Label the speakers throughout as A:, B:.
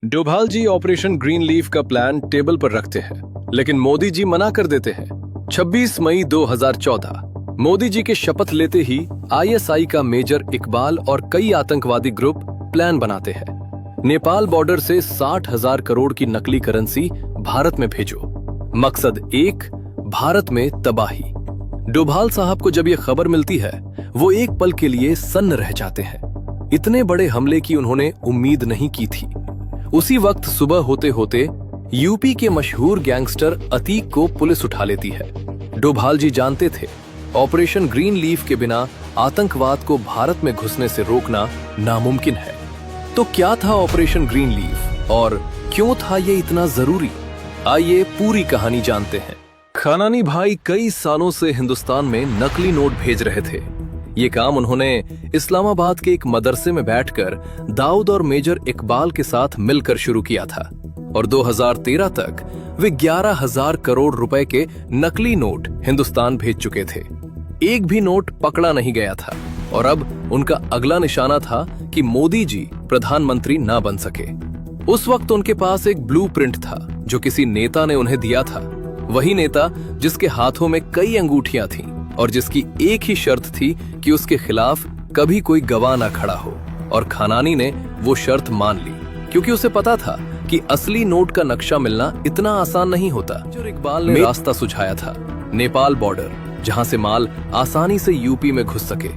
A: डोभाल जी operation green leaf का plan table पर रखते हैं, लेकिन मोदी जी मना कर देते हैं। 26 मई 2014 मोदी जी के शपथ लेते ही आईएसआई का मेजर इकबाल और कई आतंकवादी ग्रुप प्लान बनाते हैं। नेपाल बॉर्डर से 60,000 करोड़ की नकली करेंसी भारत में भेजो। मकसद एक, भारत में तबाही। डोभाल साहब को जब ये खबर मिलती है, वो एक पल के लिए सन्न रह जाते हैं। इतने बड़े हमले की उन्होंने उम्मीद नहीं की थी। उसी वक्त सुबह होते होते यूपी के मशहूर गैंगस्टर अतीक को पुलिस उठा लेती है। डोभाल जी जानते थे, ऑपरेशन ग्रीन लीफ के बिना आतंकवाद को भारत में घुसने से रोकना नामुमकिन है। तो क्या था ऑपरेशन ग्रीन लीफ और क्यों था ये इतना जरूरी? आइए पूरी कहानी जानते हैं। खानानी भाई कई सालों से हिंदुस्तान में नकली नोट भेज रहे थे। ये काम उन्होंने इस्लामाबाद के एक मदरसे में बैठकर दाऊद और मेजर इकबाल के साथ मिलकर शुरू किया था और 2013 तक वे 11,000 करोड़ रुपए के नकली नोट हिंदुस्तान भेज चुके थे। एक भी नोट पकड़ा नहीं गया था और अब उनका अगला निशाना था कि मोदी जी प्रधानमंत्री ना बन सके। उस वक्त उनके पास एक ब्लूप्रिंट था जो किसी नेता ने उन्हें दिया था। वही नेता जिसके हाथों में कई अंगूठियां थीं और जिसकी एक ही शर्त थी कि उसके खिलाफ कभी कोई गवाह ना खड़ा हो। और खानानी ने वो शर्त मान ली, क्योंकि उसे पता था कि असली नोट का नक्शा मिलना इतना आसान नहीं होता। जो इकबाल ने रास्ता सुझाया था, नेपाल बॉर्डर, जहां से माल आसानी से यूपी में घुस सके।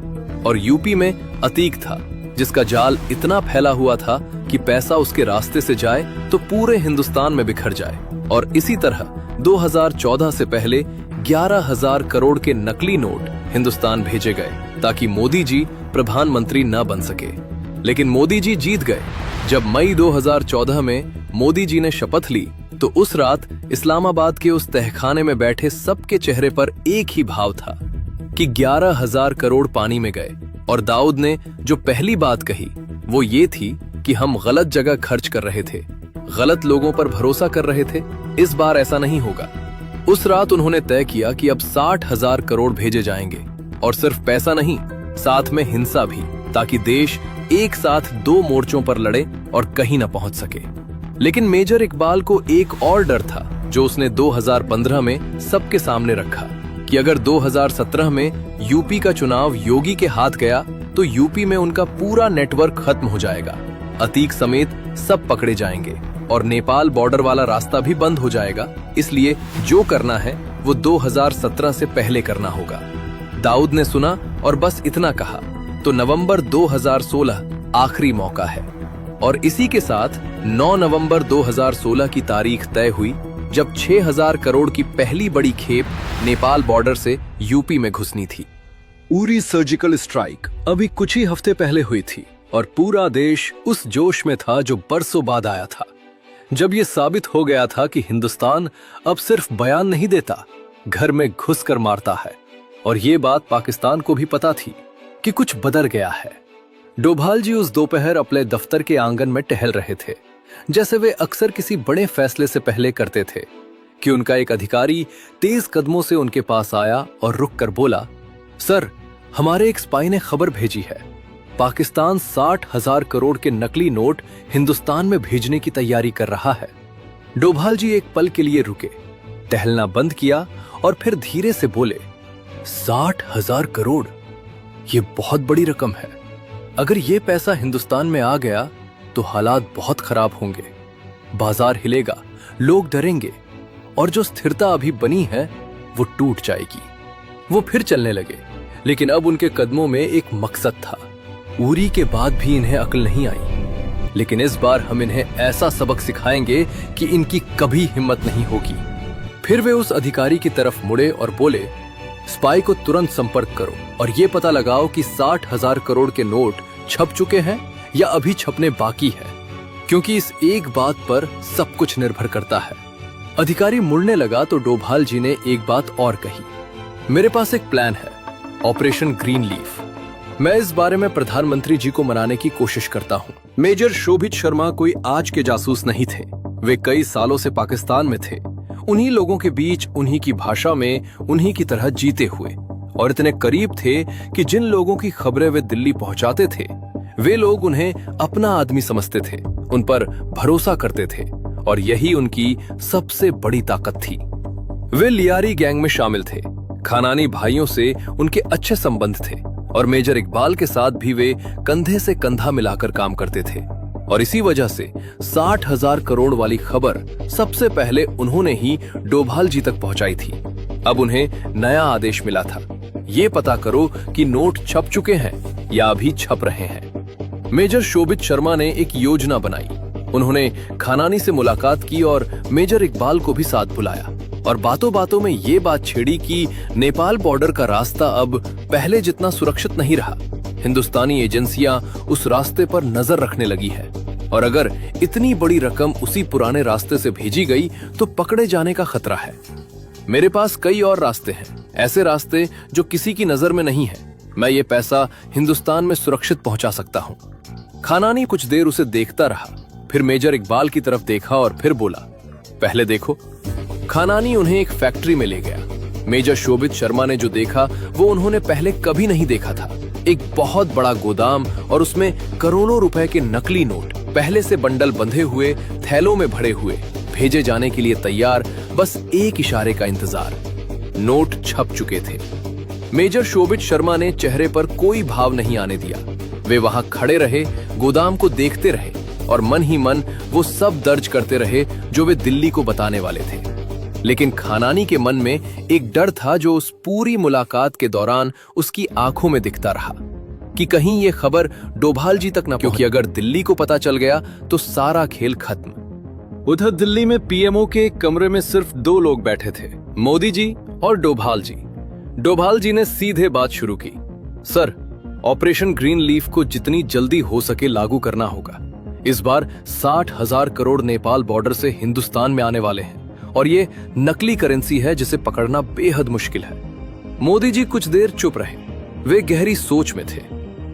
A: और यूपी में अतीक था, जिसका जाल इतना फैला हुआ था कि पैसा उसके रास्ते से जाए तो पूरे हिंदुस्तान में बिखर जाए। और इसी तरह 2014 से पहले 11,000 करोड़ के नकली नोट हिंदुस्तान भेजे गए ताकि मोदी जी प्रधानमंत्री न बन सके। लेकिन मोदी जी जीत गए। जब मई 2014 में मोदी जी ने शपथ ली, तो उस रात इस्लामाबाद के उस तहखाने में बैठे सबके चेहरे पर एक ही भाव था कि 11,000 करोड़ पानी में गए। और दाऊद ने जो पहली बात कही वो ये थी कि हम गलत जगह खर्च कर रहे थे, गलत लोगों पर भरोसा कर रहे थे। इस बार ऐसा नहीं होगा। उस रात उन्होंने तय किया कि अब 60,000 करोड़ भेजे जाएंगे, और सिर्फ पैसा नहीं, साथ में हिंसा भी, ताकि देश एक साथ दो मोर्चों पर लड़े और कहीं न पहुंच सके। लेकिन मेजर इकबाल को एक और डर था जो उसने 2015 में सबके सामने रखा कि अगर 2017 में यूपी का चुनाव योगी के हाथ गया तो यूपी में उनका पूरा नेटवर्क खत्म हो जाएगा, अतीक समेत सब पकड़े जाएंगे और नेपाल बॉर्डर वाला रास्ता भी बंद हो जाएगा। इसलिए जो करना है वो 2017 से पहले करना होगा। दाऊद ने सुना और बस इतना कहा, तो नवंबर 2016 आखिरी मौका है। और इसी के साथ 9 नवंबर 2016 की तारीख तय हुई, जब 6,000 करोड़ की पहली बड़ी खेप नेपाल बॉर्डर से यूपी में घुसनी थी। उरी सर्जिकल स्ट्राइक अभी कुछ ही हफ्ते पहले हुई थी और पूरा देश उस जोश में था जो बरसों बाद आया था, जब ये साबित हो गया था कि हिंदुस्तान अब सिर्फ बयान नहीं देता, घर में घुसकर मारता है। और ये बात पाकिस्तान को भी पता थी कि कुछ बदल गया है। डोभाल जी उस दोपहर अपने दफ्तर के आंगन में टहल रहे थे, जैसे वे अक्सर किसी बड़े फैसले से पहले करते थे, कि उनका एक अधिकारी तेज कदमों से उनके पास आया और रुककर बोला, सर, हमारे एक स्पाई ने खबर भेजी है, पाकिस्तान 60,000 करोड़ के नकली नोट हिंदुस्तान में भेजने की तैयारी कर रहा है। डोभाल जी एक पल के लिए रुके, टहलना बंद किया और फिर धीरे से बोले, 60,000 करोड़, ये बहुत बड़ी रकम है। अगर ये पैसा हिंदुस्तान में आ गया तो हालात बहुत खराब होंगे, बाजार हिलेगा, लोग डरेंगे और जो स्थिरता अभी बनी है वो टूट जाएगी। वो फिर चलने लगे, लेकिन अब उनके कदमों में एक मकसद था। उरी के बाद भी इन्हें अक्ल नहीं आई, लेकिन इस बार हम इन्हें ऐसा सबक सिखाएंगे कि इनकी कभी हिम्मत नहीं होगी। फिर वे उस अधिकारी की तरफ मुड़े और बोले, स्पाई को तुरंत संपर्क करो और ये पता लगाओ कि 60,000 करोड़ के नोट छप चुके हैं या अभी छपने बाकी है, क्योंकि इस एक बात पर सब कुछ निर्भर करता है। अधिकारी मुड़ने लगा तो डोभाल जी ने एक बात और कही, मेरे पास एक प्लान है, ऑपरेशन ग्रीन लीफ। मैं इस बारे में प्रधानमंत्री जी को मनाने की कोशिश करता हूँ। मेजर शोभित शर्मा कोई आज के जासूस नहीं थे। वे कई सालों से पाकिस्तान में थे, उन्हीं लोगों के बीच, उन्हीं की भाषा में, उन्हीं की तरह जीते हुए, और इतने करीब थे कि जिन लोगों की खबरें वे दिल्ली पहुंचाते थे वे लोग उन्हें अपना आदमी समझते थे, उन पर भरोसा करते थे और यही उनकी सबसे बड़ी ताकत थी। वे लियारी गैंग में शामिल थे। खानानी भाइयों से उनके अच्छे संबंध थे और मेजर इकबाल के साथ भी वे कंधे से कंधा मिलाकर काम करते थे और इसी वजह से 60,000 करोड़ वाली खबर सबसे पहले उन्होंने ही डोभाल जी तक पहुंचाई थी। अब उन्हें नया आदेश मिला था, ये पता करो कि नोट छप चुके हैं या अभी छप रहे हैं। मेजर शोभित शर्मा ने एक योजना बनाई। उन्होंने खानानी से मुलाकात की और मेजर इकबाल को भी साथ बुलाया और बातों बातों में ये बात छेड़ी कि नेपाल बॉर्डर का रास्ता अब पहले जितना सुरक्षित नहीं रहा। हिंदुस्तानी एजेंसियां उस रास्ते पर नजर रखने लगी है और अगर इतनी बड़ी रकम उसी पुराने रास्ते से भेजी गई तो पकड़े जाने का खतरा है। मेरे पास कई और रास्ते हैं, ऐसे रास्ते जो किसी की नजर में नहीं है। मैं ये पैसा हिंदुस्तान में सुरक्षित पहुंचा सकता हूं। खानानी कुछ देर उसे देखता रहा, फिर मेजर इकबाल की तरफ देखा और फिर बोला, पहले देखो। खानानी उन्हें एक फैक्ट्री में ले गया। मेजर शोभित शर्मा ने जो देखा वो उन्होंने पहले कभी नहीं देखा था। एक बहुत बड़ा गोदाम और उसमें करोड़ों रुपए के नकली नोट पहले से बंडल बंधे हुए, थैलों में भरे हुए, भेजे जाने के लिए तैयार, बस एक इशारे का इंतजार। नोट छप चुके थे। मेजर शोभित शर्मा ने चेहरे पर कोई भाव नहीं आने दिया। वे वहां खड़े रहे, गोदाम को देखते रहे और मन ही मन वो सब दर्ज करते रहे जो वे दिल्ली को बताने वाले थे। लेकिन खानानी के मन में एक डर था जो उस पूरी मुलाकात के दौरान उसकी आंखों में दिखता रहा कि कहीं ये खबर डोभाल जी तक न पहुंचे, क्योंकि अगर दिल्ली को पता चल गया तो सारा खेल खत्म। उधर दिल्ली में पीएमओ के एक कमरे में सिर्फ 2 लोग बैठे थे, मोदी जी और डोभाल जी। डोभाल जी ने सीधे बात शुरू की, सर, ऑपरेशन ग्रीन लीफ को जितनी जल्दी हो सके लागू करना होगा। इस बार 60,000 करोड़ नेपाल बॉर्डर से हिंदुस्तान में आने वाले हैं और ये नकली करेंसी है जिसे पकड़ना बेहद मुश्किल है। मोदी जी कुछ देर चुप रहे। वे गहरी सोच में थे।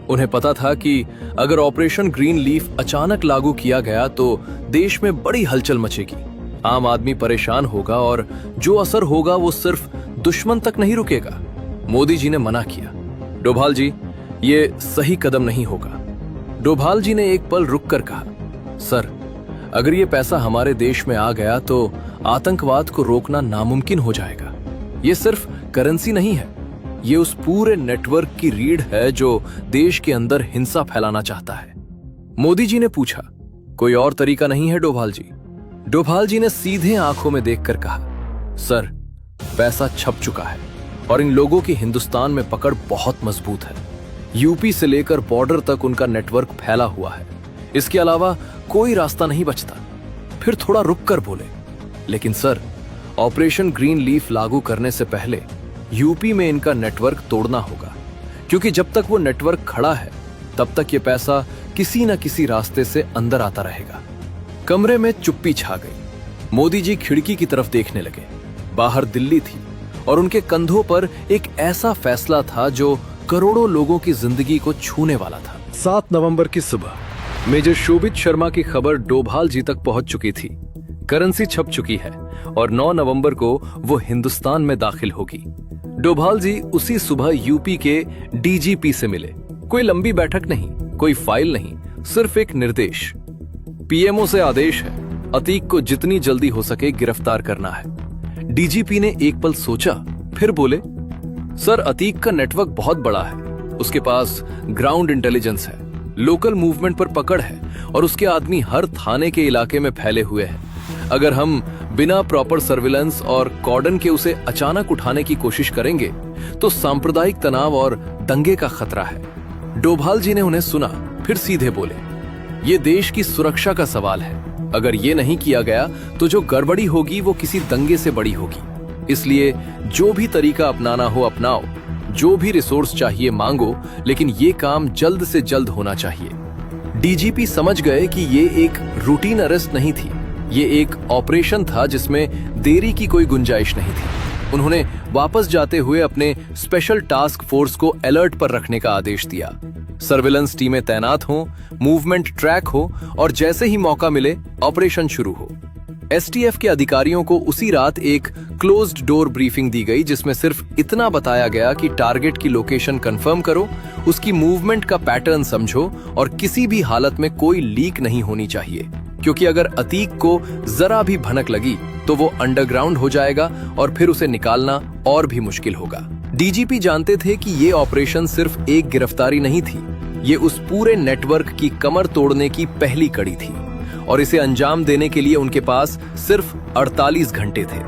A: उन्हें पता था कि अगर ऑपरेशन ग्रीन लीफ अचानक लागू किया गया तो देश में बड़ी हलचल मचेगी, आम आदमी परेशान होगा और जो असर होगा वो सिर्फ दुश्मन तक नहीं रुकेगा। मोदी जी ने मना किया, डोभाल जी, ये सही कदम नहीं होगा। डोभाल जी ने एक पल रुककर कहा, सर, अगर ये पैसा हमारे देश में आ गया तो आतंकवाद को रोकना नामुमकिन हो जाएगा। ये सिर्फ करेंसी नहीं है, ये उस पूरे नेटवर्क की रीढ़ है जो देश के अंदर हिंसा फैलाना चाहता है। मोदी जी ने पूछा, कोई और तरीका नहीं है डोभाल जी? डोभाल जी ने सीधे आंखों में देखकर कहा, सर, पैसा छप चुका है और इन लोगों की हिंदुस्तान में पकड़ बहुत मजबूत है। यूपी से लेकर बॉर्डर तक उनका नेटवर्क फैला हुआ है। इसके अलावा कोई रास्ता नहीं बचता। फिर थोड़ा रुक कर बोले, लेकिन सर, ऑपरेशन ग्रीन लीफ लागू करने से पहले यूपी में इनका नेटवर्क तोड़ना होगा, क्योंकि जब तक वो नेटवर्क खड़ा है तब तक ये पैसा किसी न किसी रास्ते से अंदर आता रहेगा। कमरे में चुप्पी छा गई। मोदी जी खिड़की की तरफ देखने लगे। बाहर दिल्ली थी और उनके कंधों पर एक ऐसा फैसला था जो करोड़ों लोगों की जिंदगी को छूने वाला था। 7 नवंबर की सुबह मेजर शोभित शर्मा की खबर डोभाल जी तक पहुंच चुकी थी। करेंसी छप चुकी है और 9 नवंबर को वो हिंदुस्तान में दाखिल होगी। डोभाल जी उसी सुबह यूपी के डीजीपी से मिले। कोई लंबी बैठक नहीं, कोई फाइल नहीं, सिर्फ एक निर्देश। पीएमओ से आदेश है, अतीक को जितनी जल्दी हो सके गिरफ्तार करना है। डीजीपी ने एक पल सोचा, फिर बोले, सर, अतीक का नेटवर्क बहुत बड़ा है। उसके पास ग्राउंड इंटेलिजेंस है, लोकल मूवमेंट पर पकड़ है और उसके आदमी हर थाने के इलाके में फैले हुए हैं। अगर हम बिना प्रॉपर सर्विलेंस और कॉर्डन के उसे अचानक उठाने की कोशिश करेंगे तो सांप्रदायिक तनाव और दंगे का खतरा है। डोभाल जी ने उन्हें सुना, फिर सीधे बोले, ये देश की सुरक्षा का सवाल है। अगर ये नहीं किया गया तो जो गड़बड़ी होगी वो किसी दंगे से बड़ी होगी। इसलिए जो भी तरीका अपनाना हो अपनाओ, जो भी रिसोर्स चाहिए मांगो, लेकिन ये काम जल्द से जल्द होना चाहिए। डीजीपी समझ गए कि ये एक रूटीन अरेस्ट नहीं थी, ये एक ऑपरेशन था जिसमें देरी की कोई गुंजाइश नहीं थी। उन्होंने वापस जाते हुए अपने स्पेशल टास्क फोर्स को अलर्ट पर रखने का आदेश दिया। सर्विलेंस टीमें तैनात हों, मूवमेंट ट्रैक हो और जैसे ही मौका मिले ऑपरेशन शुरू हो। एसटीएफ के अधिकारियों को उसी रात एक क्लोज्ड डोर ब्रीफिंग दी गई, जिसमें सिर्फ इतना बताया गया कि टारगेट की लोकेशन कंफर्म करो, उसकी मूवमेंट का पैटर्न समझो और किसी भी हालत में कोई लीक नहीं होनी चाहिए, क्योंकि अगर अतीक को जरा भी भनक लगी तो वो अंडरग्राउंड हो जाएगा और फिर उसे निकालना और भी मुश्किल होगा। डीजीपी जानते थे कि ये ऑपरेशन सिर्फ एक गिरफ्तारी नहीं थी, ये उस पूरे नेटवर्क की कमर तोड़ने की पहली कड़ी थी और इसे अंजाम देने के लिए उनके पास सिर्फ 48 घंटे थे।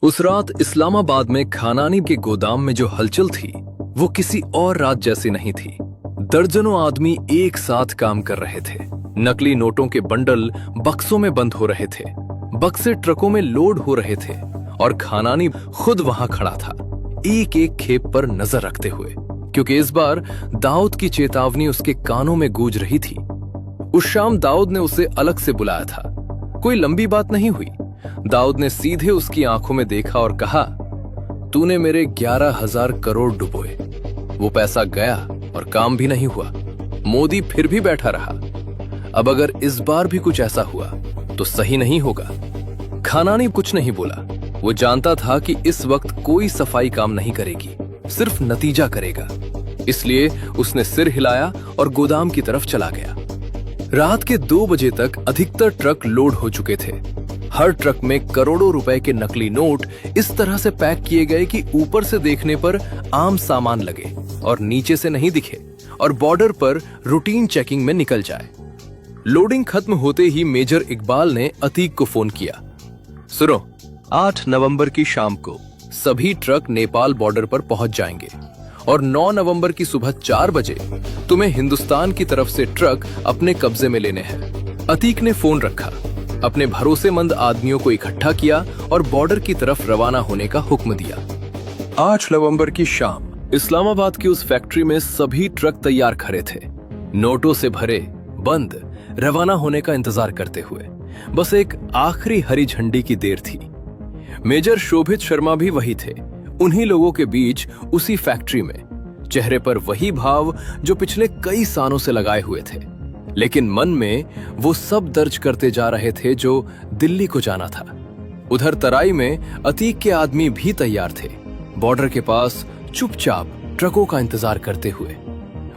A: उस रात इस्लामाबाद में खानानी के गोदाम में जो हलचल थी वो किसी और रात जैसी नहीं थी। दर्जनों आदमी एक साथ काम कर रहे थे। नकली नोटों के बंडल बक्सों में बंद हो रहे थे, बक्से ट्रकों में लोड हो रहे थे और खानानी खुद वहां खड़ा था, एक एक खेप पर नजर रखते हुए, क्योंकि इस बार दाऊद की चेतावनी उसके कानों में गूंज रही थी। उस शाम दाऊद ने उसे अलग से बुलाया था। कोई लंबी बात नहीं हुई। दाऊद ने सीधे उसकी आंखों में देखा और कहा, तूने मेरे 11,000 करोड़ डुबोए, वो पैसा गया और काम भी नहीं हुआ। मोदी फिर भी बैठा रहा। अब अगर इस बार भी कुछ ऐसा हुआ तो सही नहीं होगा। खानानी कुछ नहीं बोला। वो जानता था कि इस वक्त कोई सफाई काम नहीं करेगी, सिर्फ नतीजा करेगा। इसलिए उसने सिर हिलाया और गोदाम की तरफ चला गया। रात के 2 बजे तक अधिकतर ट्रक लोड हो चुके थे। हर ट्रक में करोड़ों रुपए के नकली नोट इस तरह से पैक किए गए कि ऊपर से देखने पर आम सामान लगे और नीचे से नहीं दिखे और बॉर्डर पर रूटीन चेकिंग में निकल जाए। लोडिंग खत्म होते ही मेजर इकबाल ने अतीक को फोन किया। सुनो, 8 नवंबर की शाम को सभी ट्रक नेपाल बॉर्डर पर पहुंच जाएंगे और 9 नवंबर की सुबह 4 बजे तुम्हें हिंदुस्तान की तरफ से ट्रक अपने कब्जे में लेने हैं। अतीक ने फोन रखा, अपने भरोसेमंद आदमियों को इकट्ठा किया और बॉर्डर की तरफ रवाना होने का हुक्म दिया। 8 नवंबर की शाम इस्लामाबाद की उस फैक्ट्री में सभी ट्रक तैयार खड़े थे, नोटों से भरे, बंद, रवाना होने का इंतजार करते हुए। बस एक आखिरी हरी झंडी की देर थी। मेजर शोभित शर्मा भी वही थे, उन्हीं लोगों के बीच उसी फैक्ट्री में, चेहरे पर वही भाव जो पिछले कई सालों से लगाए हुए थे, लेकिन मन में वो सब दर्ज करते जा रहे थे जो दिल्ली को जाना था। उधर तराई में अतीक के आदमी भी तैयार थे, बॉर्डर के पास चुपचाप ट्रकों का इंतजार करते हुए।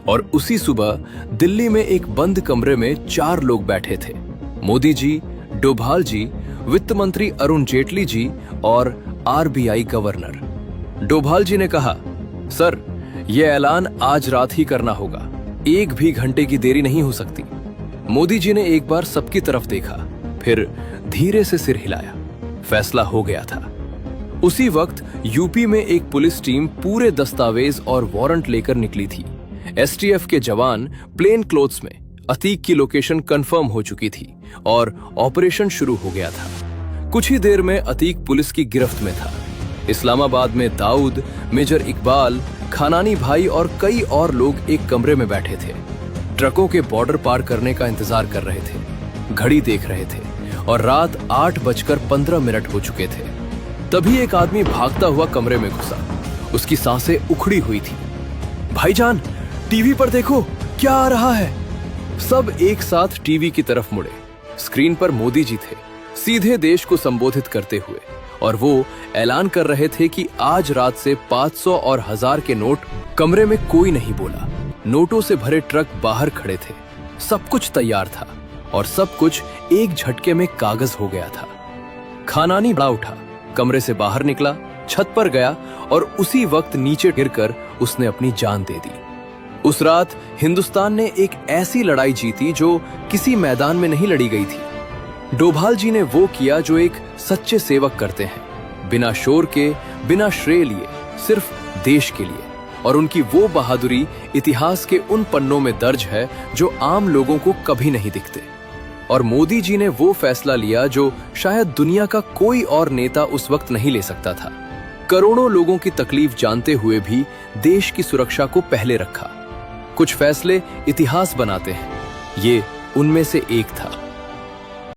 A: और उसी सुबह दिल्ली में एक बंद कमरे में 4 लोग बैठे थे, मोदी जी, डोभाल जी, वित्त मंत्री अरुण जेटली जी और आरबीआई गवर्नर। डोभाल जी ने कहा, सर, यह ऐलान आज रात ही करना होगा, 1 भी घंटे की देरी नहीं हो सकती। मोदी जी ने एक बार सबकी तरफ देखा, फिर धीरे से सिर हिलाया। फैसला हो गया था। उसी वक्त यूपी में एक पुलिस टीम पूरे दस्तावेज और वारंट लेकर निकली थी। एसटीएफ के जवान प्लेन क्लोथ्स में, अतीक की लोकेशन कंफर्म हो चुकी थी और ऑपरेशन शुरू हो गया था। कुछ ही देर में अतीक पुलिस की गिरफ्त में था। इस्लामाबाद में दाऊद, मेजर इकबाल, खानानी भाई और कई और लोग एक कमरे में बैठे थे, ट्रकों के बॉर्डर पार करने का इंतजार कर रहे थे, घड़ी देख रहे थे और रात 8:15 हो चुके थे। तभी एक आदमी भागता हुआ कमरे में घुसा। उसकी सांसें उखड़ी हुई थी। भाईजान, टीवी पर देखो, क्या आ रहा है। सब एक साथ टीवी की तरफ मुड़े। स्क्रीन पर मोदी जी थे, सीधे देश को संबोधित करते हुए, और वो ऐलान कर रहे थे कि आज रात से 500 और 1000 के नोट। कमरे में कोई नहीं बोला। नोटों से भरे ट्रक बाहर खड़े थे। सब कुछ तैयार था और सब कुछ एक झटके में कागज हो गया था। खानानी बड़ा उठा, कमरे से बाहर निकला, छत पर गया और उसी वक्त नीचे गिरकर उसने अपनी जान दे दी। उस रात हिंदुस्तान ने एक ऐसी लड़ाई जीती जो किसी मैदान में नहीं लड़ी गई थी। डोभाल जी ने वो किया जो एक सच्चे सेवक करते हैं, बिना शोर के, बिना श्रेय लिए, सिर्फ देश के लिए। और उनकी वो बहादुरी इतिहास के उन पन्नों में दर्ज है जो आम लोगों को कभी नहीं दिखते। और मोदी जी ने वो फैसला लिया जो शायद दुनिया का कोई और नेता उस वक्त नहीं ले सकता था। करोड़ों लोगों की तकलीफ जानते हुए भी देश की सुरक्षा को पहले रखा। कुछ फैसले इतिहास बनाते हैं, ये उनमें से एक था।